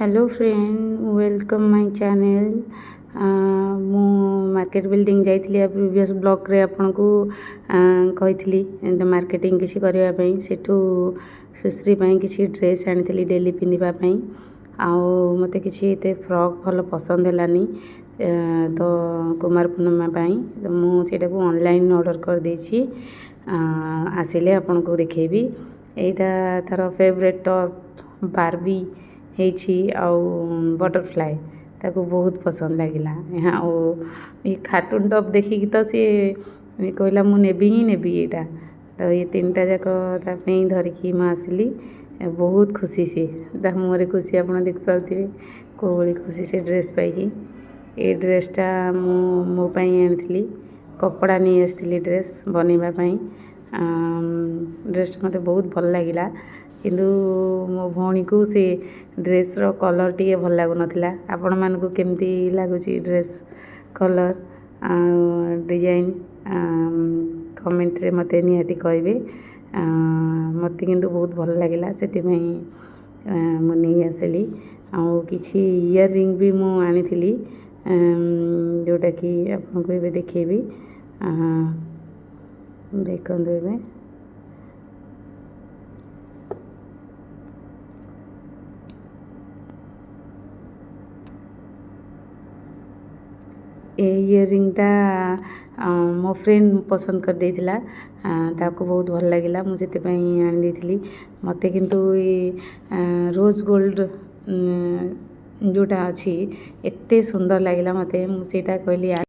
Hello friend, welcome my channel. मु market building जाइली previous blog रे आपन को कही मार्केटिंग किसी करने सेठू सुश्री किसी ड्रेस आनी डेली पिंधापी मत किसी फ्रॉक भल पसंद है तो कुमार पूर्णिमा तो मुझे ऑनलाइन ऑर्डर कर देछि। आसिले आपन को देखेबी एटा तार फेवरेट टॉप बार्बी ହେଇଛି ଆଉ ବଟରଫ୍ଲାଏ ତାକୁ ବହୁତ ପସନ୍ଦ ଲାଗିଲା। ଆଉ ଏ କାର୍ଟୁନ୍ ଟପ୍ ଦେଖିକି ତ ସିଏ କହିଲା ମୁଁ ନେବି ହିଁ ନେବି ଏଇଟା। ତ ଏ ତିନିଟା ଯାକ ତା ପାଇଁ ଧରିକି ମୁଁ ଆସିଲି। ବହୁତ ଖୁସି ସେ ତା ମୁହଁରେ ଖୁସି ଆପଣ ଦେଖିପାରୁଥିବେ କେଉଁ ଭଳି ଖୁସି ସେ ଡ୍ରେସ୍ ପାଇକି। ଏ ଡ୍ରେସ୍ଟା ମୁଁ ମୋ ପାଇଁ ଆଣିଥିଲି, କପଡ଼ା ନେଇ ଆସିଥିଲି ଡ୍ରେସ୍ ବନେଇବା ପାଇଁ। ଡ୍ରେସ୍ଟା ମୋତେ ବହୁତ ଭଲ ଲାଗିଲା, କିନ୍ତୁ ମୋ ଭଉଣୀକୁ ସେ ड्रेस्र कलर टी भल लगुन। आपण मानक केमती लगुच ड्रेस कलर डिजाइन कमेंट रे मत निहाती कहे। मत किंतु बहुत भल लगे से मुझे आसली। किसी इयर रिंग भी मुझे जोटा कि आपको ये देखेबी देखो ए इयरिंगटा मो फ्रेंड पसंद कर देथिला। ताको बहुत भल लगिला मुझे आनी देथिली। मते किंतु रोज गोल्ड जोटा अच्छी एते सुंदर लगिला मते मुझे कहली।